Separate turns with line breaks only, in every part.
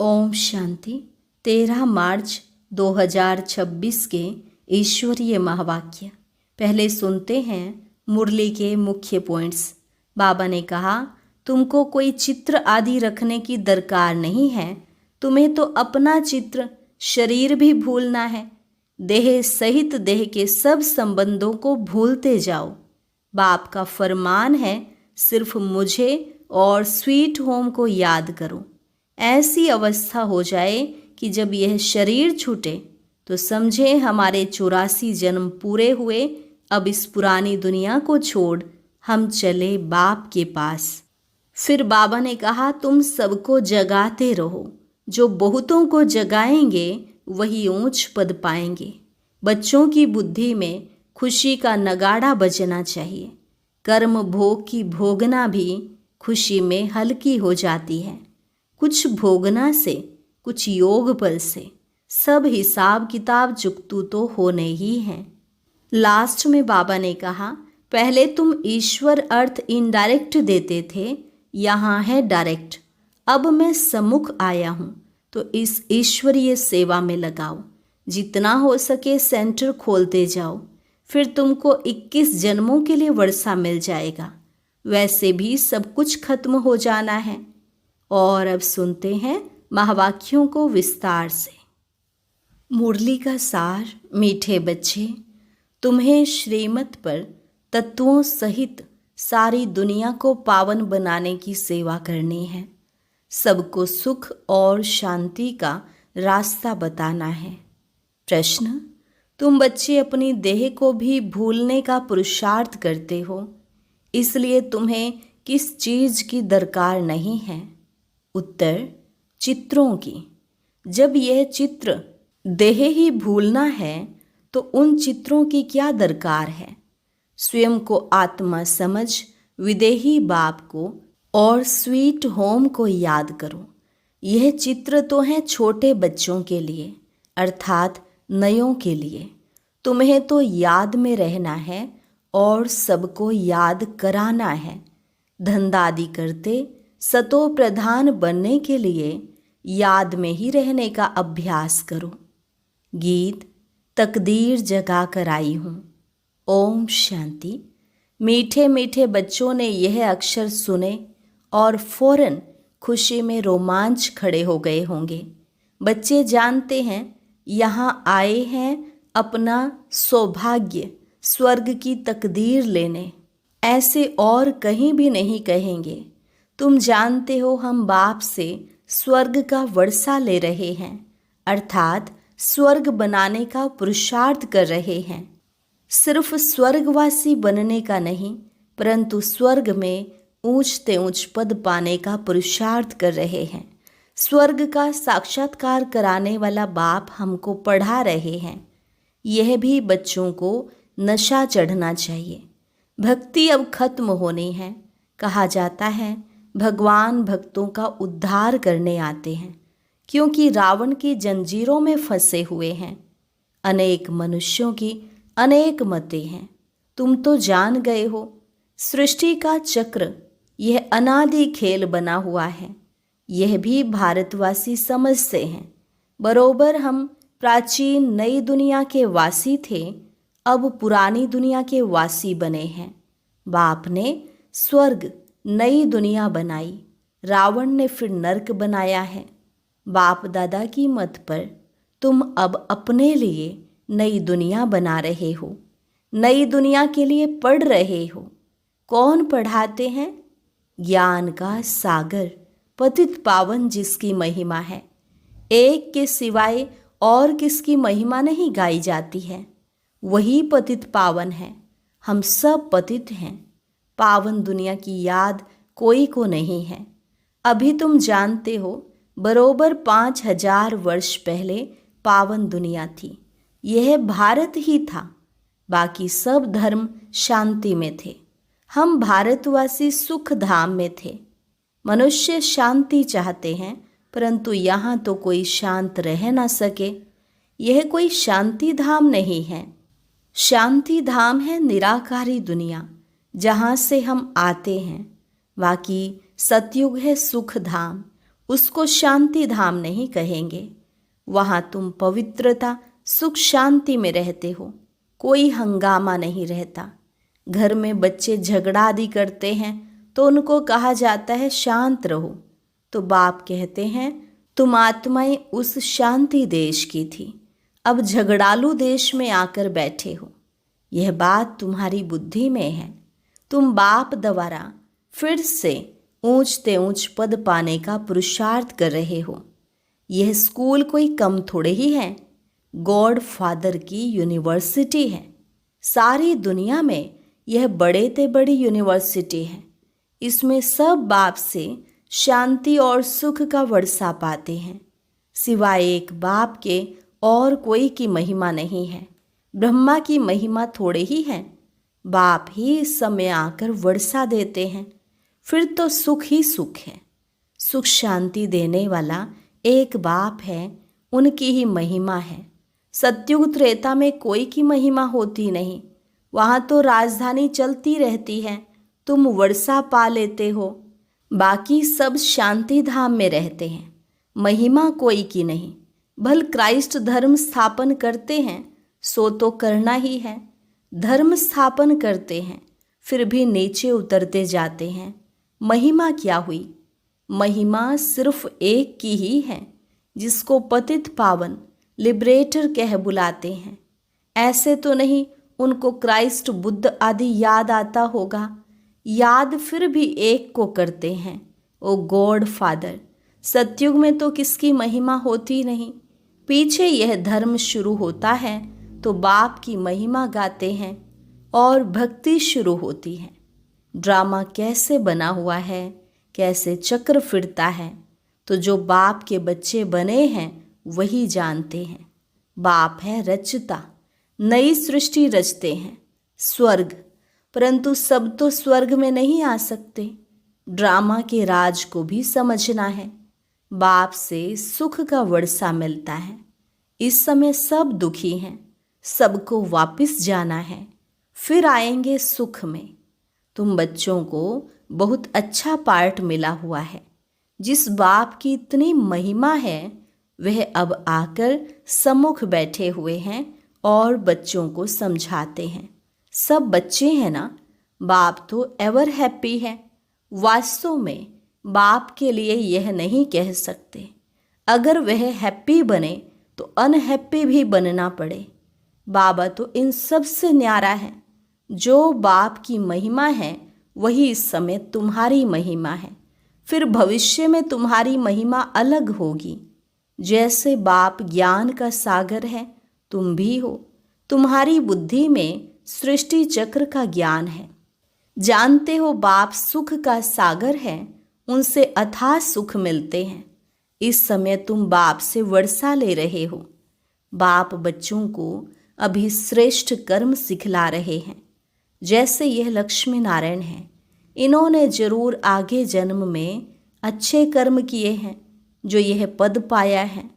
ओम शांति। 13 मार्च 2026 के ईश्वरीय महावाक्य। पहले सुनते हैं मुरली के मुख्य पॉइंट्स। बाबा ने कहा, तुमको कोई चित्र आदि रखने की दरकार नहीं है। तुम्हें तो अपना चित्र शरीर भी भूलना है। देह सहित देह के सब संबंधों को भूलते जाओ। बाप का फरमान है, सिर्फ मुझे और स्वीट होम को याद करो। ऐसी अवस्था हो जाए कि जब यह शरीर छूटे तो समझे हमारे 84 जन्म पूरे हुए। अब इस पुरानी दुनिया को छोड़ हम चले बाप के पास। फिर बाबा ने कहा, तुम सबको जगाते रहो। जो बहुतों को जगाएंगे वही ऊंच पद पाएंगे। बच्चों की बुद्धि में खुशी का नगाड़ा बजना चाहिए। कर्म भोग की भोगना भी खुशी में हल्की हो जाती है। कुछ भोगना से, कुछ योग बल से, सब हिसाब किताब जुक्तू तो होने ही हैं। लास्ट में बाबा ने कहा, पहले तुम ईश्वर अर्थ इनडायरेक्ट देते थे, यहाँ है डायरेक्ट। अब मैं सम्मुख आया हूँ तो इस ईश्वरीय सेवा में लगाओ। जितना हो सके सेंटर खोलते जाओ, फिर तुमको 21 जन्मों के लिए वर्षा मिल जाएगा। वैसे भी सब कुछ खत्म हो जाना है। और अब सुनते हैं महावाक्यों को विस्तार से। मुरली का सार। मीठे बच्चे, तुम्हें श्रीमत पर तत्वों सहित सारी दुनिया को पावन बनाने की सेवा करनी है। सबको सुख और शांति का रास्ता बताना है। प्रश्न, तुम बच्चे अपनी देह को भी भूलने का पुरुषार्थ करते हो, इसलिए तुम्हें किस चीज़ की दरकार नहीं है? उत्तर, चित्रों की। जब यह चित्र देह ही भूलना है तो उन चित्रों की क्या दरकार है? स्वयं को आत्मा समझ विदेही बाप को और स्वीट होम को याद करो। यह चित्र तो है छोटे बच्चों के लिए, अर्थात नयों के लिए। तुम्हें तो याद में रहना है और सबको याद कराना है। धंधादी करते सतो प्रधान बनने के लिए याद में ही रहने का अभ्यास करो। गीत, तकदीर जगा कर आई हूँ। ओम शांति। मीठे मीठे बच्चों ने यह अक्षर सुने और फौरन खुशी में रोमांच खड़े हो गए होंगे। बच्चे जानते हैं यहाँ आए हैं अपना सौभाग्य स्वर्ग की तकदीर लेने। ऐसे और कहीं भी नहीं कहेंगे। तुम जानते हो हम बाप से स्वर्ग का वर्षा ले रहे हैं, अर्थात स्वर्ग बनाने का पुरुषार्थ कर रहे हैं। सिर्फ स्वर्गवासी बनने का नहीं, परंतु स्वर्ग में ऊंचते ऊंच पद पाने का पुरुषार्थ कर रहे हैं। स्वर्ग का साक्षात्कार कराने वाला बाप हमको पढ़ा रहे हैं। यह भी बच्चों को नशा चढ़ना चाहिए। भक्ति अब खत्म होनी है। कहा जाता है भगवान भक्तों का उद्धार करने आते हैं, क्योंकि रावण की जंजीरों में फंसे हुए हैं। अनेक मनुष्यों की अनेक मतें हैं। तुम तो जान गए हो, सृष्टि का चक्र यह अनादि खेल बना हुआ है। यह भी भारतवासी समझते हैं। बरोबर हम प्राचीन नई दुनिया के वासी थे, अब पुरानी दुनिया के वासी बने हैं। बाप ने स्वर्ग नई दुनिया बनाई, रावण ने फिर नर्क बनाया है। बाप दादा की मत पर तुम अब अपने लिए नई दुनिया बना रहे हो, नई दुनिया के लिए पढ़ रहे हो। कौन पढ़ाते हैं? ज्ञान का सागर पतित पावन जिसकी महिमा है। एक के सिवाय और किसकी महिमा नहीं गाई जाती है। वही पतित पावन है। हम सब पतित हैं। पावन दुनिया की याद कोई को नहीं है। अभी तुम जानते हो, बरोबर 5000 वर्ष पहले पावन दुनिया थी। यह भारत ही था। बाकी सब धर्म शांति में थे। हम भारतवासी सुख धाम में थे। मनुष्य शांति चाहते हैं, परंतु यहाँ तो कोई शांत रह ना सके। यह कोई शांति धाम नहीं है। शांति धाम है निराकारी दुनिया, जहाँ से हम आते हैं। बाकी सतयुग है सुख धाम, उसको शांति धाम नहीं कहेंगे। वहाँ तुम पवित्रता, सुख, शांति में रहते हो, कोई हंगामा नहीं रहता। घर में बच्चे झगड़ा आदि करते हैं तो उनको कहा जाता है शांत रहो, तो बाप कहते हैं तुम आत्माएं उस शांति देश की थी, अब झगड़ालू देश में आकर बैठे हो। यह बात तुम्हारी बुद्धि में है। तुम बाप द्वारा फिर से ऊंचते ऊंच पद पाने का पुरुषार्थ कर रहे हो। यह स्कूल कोई कम थोड़े ही है, गॉड फादर की यूनिवर्सिटी है। सारी दुनिया में यह बड़े ते बड़ी यूनिवर्सिटी है। इसमें सब बाप से शांति और सुख का वर्षा पाते हैं। सिवाय एक बाप के और कोई की महिमा नहीं है। ब्रह्मा की महिमा थोड़े ही है। बाप ही इस समय आकर वर्षा देते हैं, फिर तो सुख ही सुख है। सुख शांति देने वाला एक बाप है, उनकी ही महिमा है। सत्युग त्रेता में कोई की महिमा होती नहीं, वहाँ तो राजधानी चलती रहती है, तुम वर्षा पा लेते हो। बाकी सब शांति धाम में रहते हैं, महिमा कोई की नहीं। भल क्राइस्ट धर्म स्थापन करते हैं, सो तो करना ही है। धर्म स्थापन करते हैं, फिर भी नीचे उतरते जाते हैं। महिमा क्या हुई? महिमा सिर्फ एक की ही है, जिसको पतित पावन लिबरेटर कह बुलाते हैं। ऐसे तो नहीं उनको क्राइस्ट, बुद्ध आदि याद आता होगा। याद फिर भी एक को करते हैं, ओ गॉड फादर। सतयुग में तो किसकी महिमा होती नहीं। पीछे यह धर्म शुरू होता है तो बाप की महिमा गाते हैं और भक्ति शुरू होती है। ड्रामा कैसे बना हुआ है, कैसे चक्र फिरता है, तो जो बाप के बच्चे बने हैं वही जानते हैं। बाप है रचता, नई सृष्टि रचते हैं, स्वर्ग। परंतु सब तो स्वर्ग में नहीं आ सकते। ड्रामा के राज को भी समझना है। बाप से सुख का वर्षा मिलता है। इस समय सब दुखी हैं, सबको वापस जाना है, फिर आएंगे सुख में। तुम बच्चों को बहुत अच्छा पार्ट मिला हुआ है। जिस बाप की इतनी महिमा है वह अब आकर सम्मुख बैठे हुए हैं और बच्चों को समझाते हैं। सब बच्चे हैं ना, बाप तो एवर हैप्पी है। वास्तव में बाप के लिए यह नहीं कह सकते। अगर वह हैप्पी बने तो अनहैप्पी भी बनना पड़े। बाबा तो इन सब से न्यारा है। जो बाप की महिमा है वही इस समय तुम्हारी महिमा है। फिर भविष्य में तुम्हारी महिमा अलग होगी। जैसे बाप ज्ञान का सागर है, तुम भी हो। तुम्हारी बुद्धि में सृष्टि चक्र का ज्ञान है। जानते हो बाप सुख का सागर है, उनसे अथाह सुख मिलते हैं। इस समय तुम बाप से वर्षा ले रहे हो। बाप बच्चों को अभी श्रेष्ठ कर्म सिखला रहे हैं। जैसे यह लक्ष्मी नारायण हैं, इन्होंने जरूर आगे जन्म में अच्छे कर्म किए हैं जो यह पद पाया है।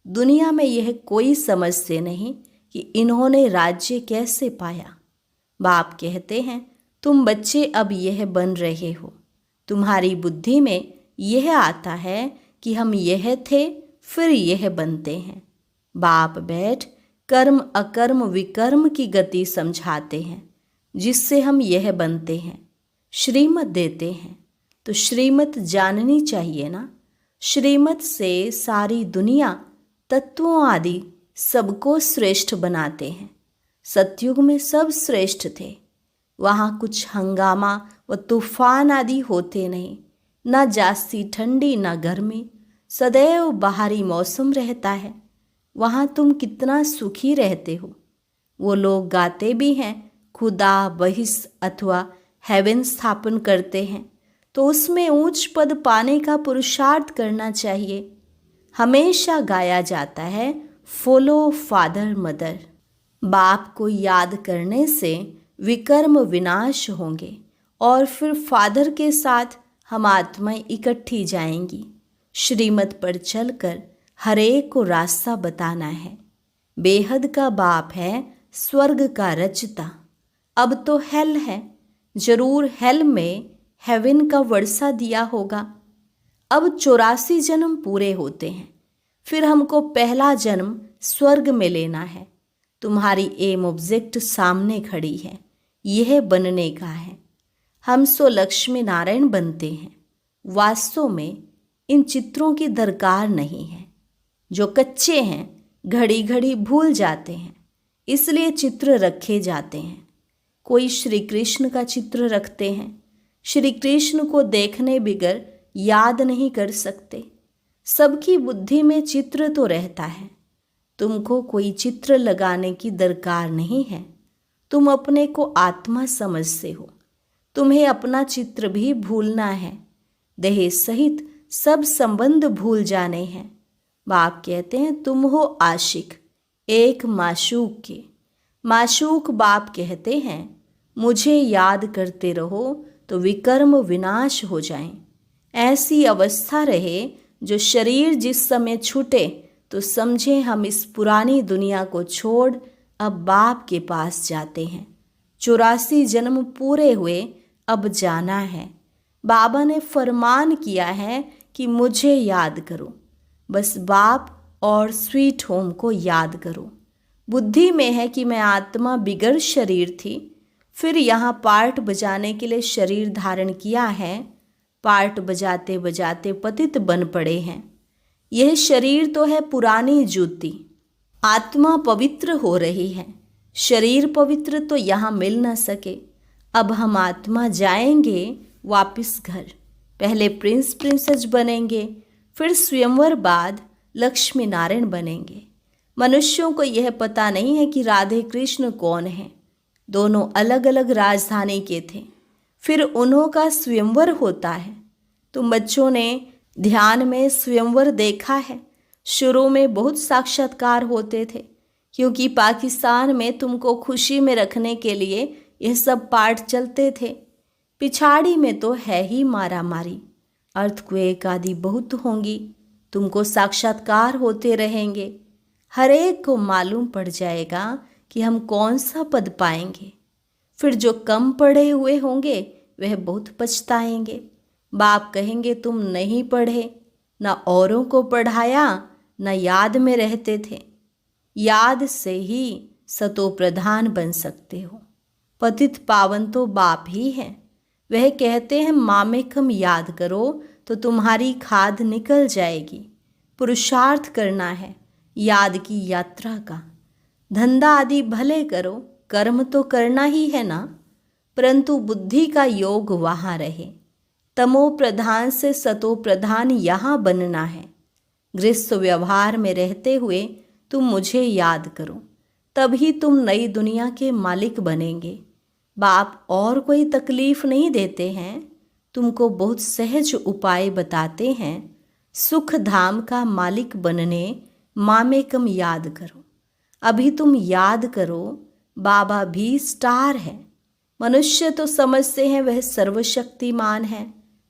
दुनिया में यह कोई समझते नहीं कि इन्होंने राज्य कैसे पाया। बाप कहते हैं तुम बच्चे अब यह बन रहे हो। तुम्हारी बुद्धि में यह आता है कि हम यह थे, फिर यह बनते हैं। बाप बैठ कर्म अकर्म विकर्म की गति समझाते हैं, जिससे हम यह बनते हैं। श्रीमत देते हैं, तो श्रीमत जाननी चाहिए ना। श्रीमत से सारी दुनिया तत्वों आदि सबको श्रेष्ठ बनाते हैं। सतयुग में सब श्रेष्ठ थे। वहाँ कुछ हंगामा व तूफान आदि होते नहीं, न जास्ती ठंडी न गर्मी, सदैव बाहरी मौसम रहता है। वहाँ तुम कितना सुखी रहते हो। वो लोग गाते भी हैं खुदा बहिस अथवा हेवन स्थापन करते हैं, तो उसमें ऊंच पद पाने का पुरुषार्थ करना चाहिए। हमेशा गाया जाता है फॉलो फादर मदर। बाप को याद करने से विकर्म विनाश होंगे और फिर फादर के साथ हम आत्माएं इकट्ठी जाएंगी। श्रीमत पर चलकर हरेक को रास्ता बताना है। बेहद का बाप है स्वर्ग का रचता। अब तो हेल है, जरूर हेल में हेवन का वर्षा दिया होगा। अब 84 जन्म पूरे होते हैं, फिर हमको पहला जन्म स्वर्ग में लेना है। तुम्हारी एम ऑब्जेक्ट सामने खड़ी है, यह बनने का है। हम सो लक्ष्मी नारायण बनते हैं। वास्तव में इन चित्रों की दरकार नहीं है। जो कच्चे हैं घड़ी घड़ी भूल जाते हैं, इसलिए चित्र रखे जाते हैं। कोई श्री कृष्ण का चित्र रखते हैं, श्री कृष्ण को देखने बिगर याद नहीं कर सकते। सबकी बुद्धि में चित्र तो रहता है, तुमको कोई चित्र लगाने की दरकार नहीं है। तुम अपने को आत्मा समझते हो, तुम्हें अपना चित्र भी भूलना है। देह सहित सब संबंध भूल जाने हैं। बाप कहते हैं तुम हो आशिक एक माशूक के। माशूक बाप कहते हैं मुझे याद करते रहो तो विकर्म विनाश हो जाएं। ऐसी अवस्था रहे जो शरीर जिस समय छूटे तो समझे हम इस पुरानी दुनिया को छोड़ अब बाप के पास जाते हैं। 84 जन्म पूरे हुए, अब जाना है। बाबा ने फरमान किया है कि मुझे याद करो, बस बाप और स्वीट होम को याद करो। बुद्धि में है कि मैं आत्मा बिगर शरीर थी, फिर यहाँ पार्ट बजाने के लिए शरीर धारण किया है। पार्ट बजाते बजाते पतित बन पड़े हैं। यह शरीर तो है पुरानी जूती। आत्मा पवित्र हो रही है, शरीर पवित्र तो यहाँ मिल न सके। अब हम आत्मा जाएंगे वापस घर। पहले प्रिंस प्रिंसेस बनेंगे, फिर स्वयंवर बाद लक्ष्मी नारायण बनेंगे। मनुष्यों को यह पता नहीं है कि राधे कृष्ण कौन है। दोनों अलग अलग राजधानी के थे, फिर उन्हों का स्वयंवर होता है। तुम बच्चों ने ध्यान में स्वयंवर देखा है। शुरू में बहुत साक्षात्कार होते थे, क्योंकि पाकिस्तान में तुमको खुशी में रखने के लिए यह सब पाठ चलते थे। पिछाड़ी में तो है ही मारा मारी, अर्थक्वेक आदि बहुत होंगी। तुमको साक्षात्कार होते रहेंगे। हर एक को मालूम पड़ जाएगा कि हम कौन सा पद पाएंगे। फिर जो कम पढ़े हुए होंगे वह बहुत पछताएंगे। बाप कहेंगे तुम नहीं पढ़े, न औरों को पढ़ाया, न याद में रहते थे। याद से ही सतो प्रधान बन सकते हो। पतित पावन तो बाप ही है। वह कहते हैं मामेकम याद करो तो तुम्हारी खाद निकल जाएगी। पुरुषार्थ करना है याद की यात्रा का। धंधा आदि भले करो, कर्म तो करना ही है ना, परंतु बुद्धि का योग वहाँ रहे। तमो प्रधान से सतो प्रधान यहाँ बनना है। गृहस्थ व्यवहार में रहते हुए तुम मुझे याद करो, तभी तुम नई दुनिया के मालिक बनेंगे। बाप और कोई तकलीफ नहीं देते हैं, तुमको बहुत सहज उपाय बताते हैं। सुख धाम का मालिक बनने मामेकम याद करो। अभी तुम याद करो, बाबा भी स्टार है। मनुष्य तो समझते हैं वह सर्वशक्तिमान है,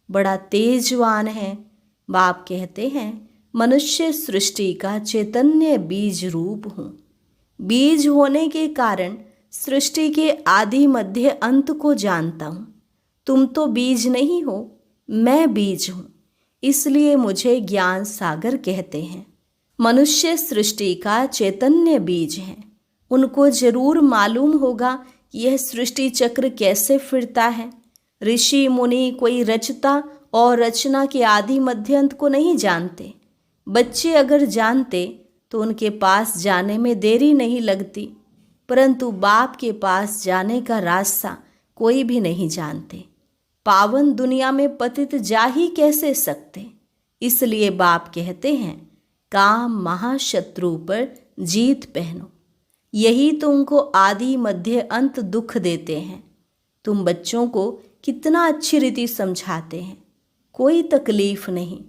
बड़ा तेजवान है। बाप कहते हैं मनुष्य सृष्टि का चैतन्य बीज रूप हूँ। बीज होने के कारण सृष्टि के आदि मध्य अंत को जानता हूँ। तुम तो बीज नहीं हो, मैं बीज हूँ, इसलिए मुझे ज्ञान सागर कहते हैं। मनुष्य सृष्टि का चैतन्य बीज है। उनको जरूर मालूम होगा कि यह सृष्टि चक्र कैसे फिरता है। ऋषि मुनि कोई रचता और रचना के आदि मध्यांत को नहीं जानते। बच्चे अगर जानते तो उनके पास जाने में देरी नहीं लगती, परंतु बाप के पास जाने का रास्ता कोई भी नहीं जानते। पावन दुनिया में पतित जा ही कैसे सकते। इसलिए बाप कहते हैं काम महाशत्रु पर जीत पहनो। यही तुमको आदि मध्य अंत दुख देते हैं। तुम बच्चों को कितना अच्छी रीति समझाते हैं, कोई तकलीफ नहीं।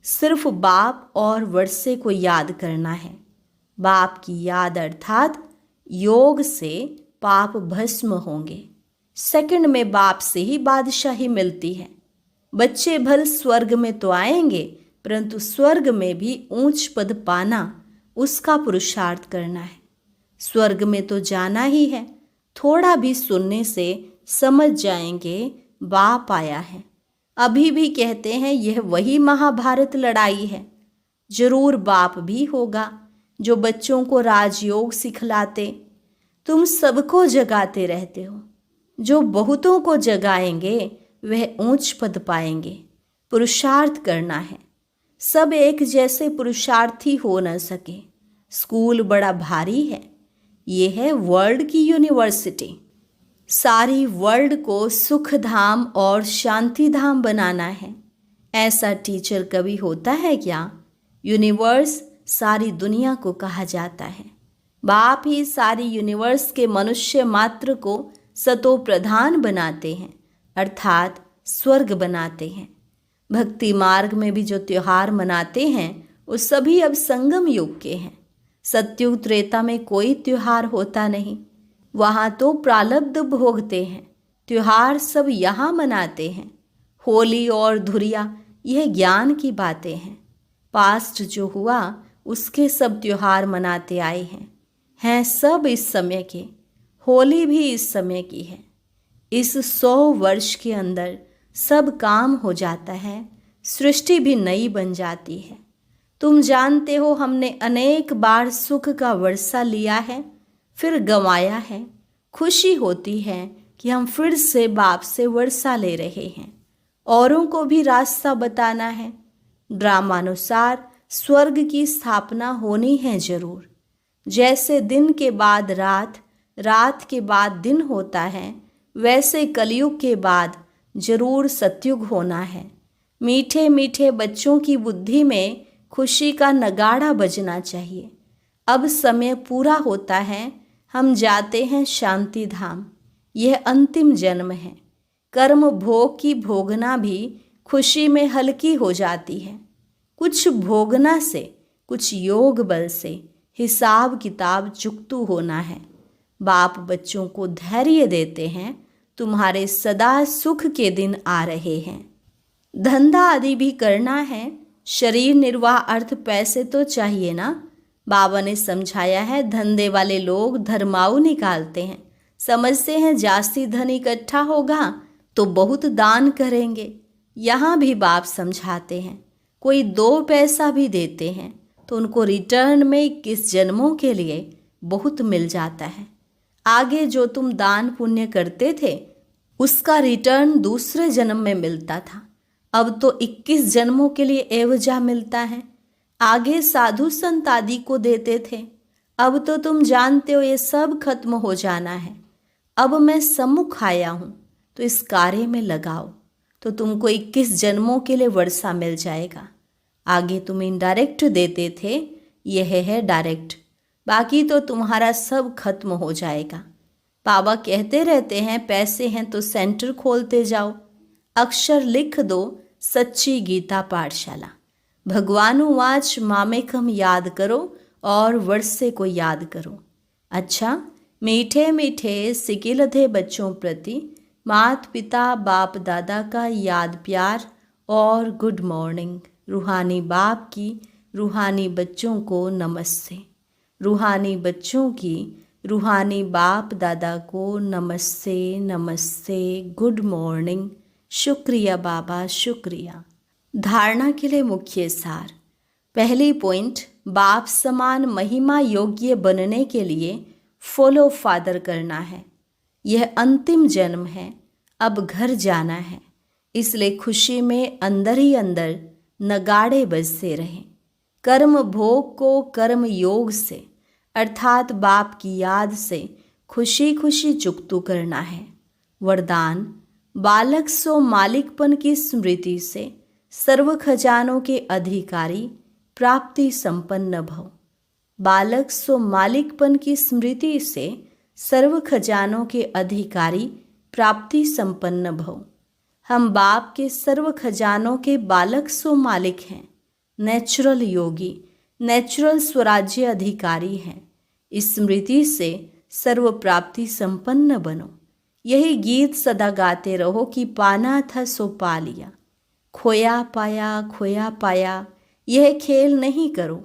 सिर्फ बाप और वर्षे को याद करना है। बाप की याद अर्थात योग से पाप भस्म होंगे। सेकंड में बाप से ही बादशाही मिलती है। बच्चे भल स्वर्ग में तो आएंगे, परंतु स्वर्ग में भी ऊंच पद पाना उसका पुरुषार्थ करना है। स्वर्ग में तो जाना ही है। थोड़ा भी सुनने से समझ जाएंगे बाप आया है। अभी भी कहते हैं यह वही महाभारत लड़ाई है। जरूर बाप भी होगा जो बच्चों को राजयोग सिखलाते। तुम सबको जगाते रहते हो। जो बहुतों को जगाएंगे वह ऊंच पद पाएंगे। पुरुषार्थ करना है। सब एक जैसे पुरुषार्थी हो न सके। स्कूल बड़ा भारी है। ये है वर्ल्ड की यूनिवर्सिटी। सारी वर्ल्ड को सुख धाम और शांति धाम बनाना है। ऐसा टीचर कभी होता है क्या? यूनिवर्स सारी दुनिया को कहा जाता है। बाप ही सारी यूनिवर्स के मनुष्य मात्र को सतो प्रधान बनाते हैं, अर्थात स्वर्ग बनाते हैं। भक्ति मार्ग में भी जो त्योहार मनाते हैं वो सभी अब संगम युग के हैं। सत्युग त्रेता में कोई त्योहार होता नहीं। वहाँ तो प्रारब्ध भोगते हैं। त्योहार सब यहाँ मनाते हैं। होली और धुरिया यह ज्ञान की बातें हैं। पास्ट जो हुआ उसके सब त्योहार मनाते आए हैं सब इस समय के। होली भी इस समय की है। इस 100 वर्ष के अंदर सब काम हो जाता है। सृष्टि भी नई बन जाती है। तुम जानते हो हमने अनेक बार सुख का वर्षा लिया है, फिर गंवाया है। खुशी होती है कि हम फिर से बाप से वर्षा ले रहे हैं। औरों को भी रास्ता बताना है। ड्रामानुसार स्वर्ग की स्थापना होनी है जरूर। जैसे दिन के बाद रात, रात के बाद दिन होता है, वैसे कलयुग के बाद जरूर सतयुग होना है। मीठे मीठे बच्चों की बुद्धि में खुशी का नगाड़ा बजना चाहिए। अब समय पूरा होता है। हम जाते हैं शांति धाम। यह अंतिम जन्म है। कर्म भोग की भोगना भी खुशी में हल्की हो जाती है। कुछ भोगना से, कुछ योग बल से हिसाब किताब चुकतू होना है। बाप बच्चों को धैर्य देते हैं। तुम्हारे सदा सुख के दिन आ रहे हैं। धंधा आदि भी करना है। शरीर निर्वाह अर्थ पैसे तो चाहिए ना। बाबा ने समझाया है, धंधे वाले लोग धर्माऊ निकालते हैं। समझते हैं जास्ती धन इकट्ठा होगा तो बहुत दान करेंगे। यहाँ भी बाप समझाते हैं, कोई 2 पैसा भी देते हैं तो उनको रिटर्न में 21 जन्मों के लिए बहुत मिल जाता है। आगे जो तुम दान पुण्य करते थे उसका रिटर्न दूसरे जन्म में मिलता था। अब तो 21 जन्मों के लिए एवजा मिलता है। आगे साधु संत आदि को देते थे। अब तो तुम जानते हो ये सब खत्म हो जाना है। अब मैं सम्मुख आया हूँ तो इस कार्य में लगाओ तो तुमको 21 जन्मों के लिए वर्षा मिल जाएगा। आगे तुम इनडायरेक्ट देते थे, यह है डायरेक्ट। बाकी तो तुम्हारा सब खत्म हो जाएगा। बाबा कहते रहते हैं पैसे हैं तो सेंटर खोलते जाओ। अक्षर लिख दो, सच्ची गीता पाठशाला। भगवानुवाच मामेकम याद करो और वर्षे को याद करो। अच्छा, मीठे मीठे सिकिलधे बच्चों प्रति माता पिता बाप दादा का याद प्यार और गुड मॉर्निंग। रूहानी बाप की रूहानी बच्चों को नमस्ते। रूहानी बच्चों की रूहानी बाप दादा को नमस्ते नमस्ते, गुड मॉर्निंग। शुक्रिया बाबा, शुक्रिया। धारणा के लिए मुख्य सार। पहली पॉइंट, बाप समान महिमा योग्य बनने के लिए फॉलो फादर करना है। यह अंतिम जन्म है, अब घर जाना है। इसलिए खुशी में अंदर ही अंदर नगाड़े बजते रहें। कर्म भोग को कर्म योग से अर्थात बाप की याद से खुशी खुशी चुकतू करना है। वरदान, बालक सो मालिकपन की स्मृति से सर्व खजानों के अधिकारी प्राप्ति संपन्न भव। बालक सो मालिकपन की स्मृति से सर्व खजानों के अधिकारी प्राप्ति संपन्न भव। हम बाप के सर्व खजानों के बालक सो मालिक हैं। नेचुरल योगी, नेचुरल स्वराज्य अधिकारी हैं। इस स्मृति से सर्व प्राप्ति संपन्न बनो। यही गीत सदा गाते रहो कि पाना था सो पा लिया, खोया पाया, यह खेल नहीं करो।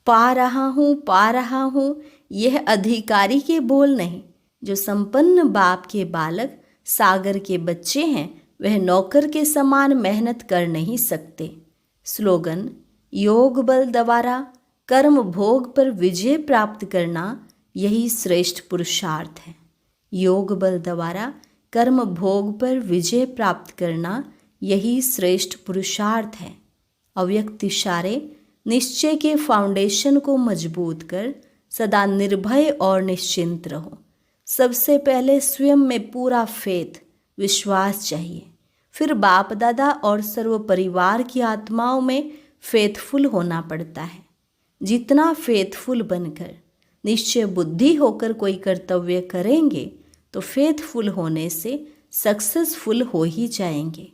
पा रहा हूँ, यह अधिकारी के बोल नहीं। जो संपन्न बाप के बालक सागर के बच्चे हैं वह नौकर के समान मेहनत कर नहीं सकते। स्लोगन: योग बल द्वारा कर्म भोग पर विजय प्राप्त करना यही श्रेष्ठ पुरुषार्थ है। योग बल द्वारा कर्म भोग पर विजय प्राप्त करना यही श्रेष्ठ पुरुषार्थ है। अव्यक्त इशारे: निश्चय के फाउंडेशन को मजबूत कर सदा निर्भय और निश्चिंत रहो। सबसे पहले स्वयं में पूरा फेथ, विश्वास चाहिए, फिर बाप दादा और सर्व परिवार की आत्माओं में फेथफुल होना पड़ता है। जितना फेथफुल बनकर निश्चय बुद्धि होकर कोई कर्तव्य करेंगे तो फेथफुल होने से सक्सेसफुल हो ही जाएंगे।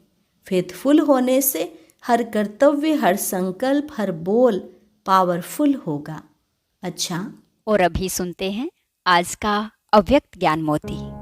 फेथफुल होने से हर कर्तव्य, हर संकल्प, हर बोल पावरफुल होगा। अच्छा,
और अभी सुनते हैं आज का अव्यक्त ज्ञान मोती।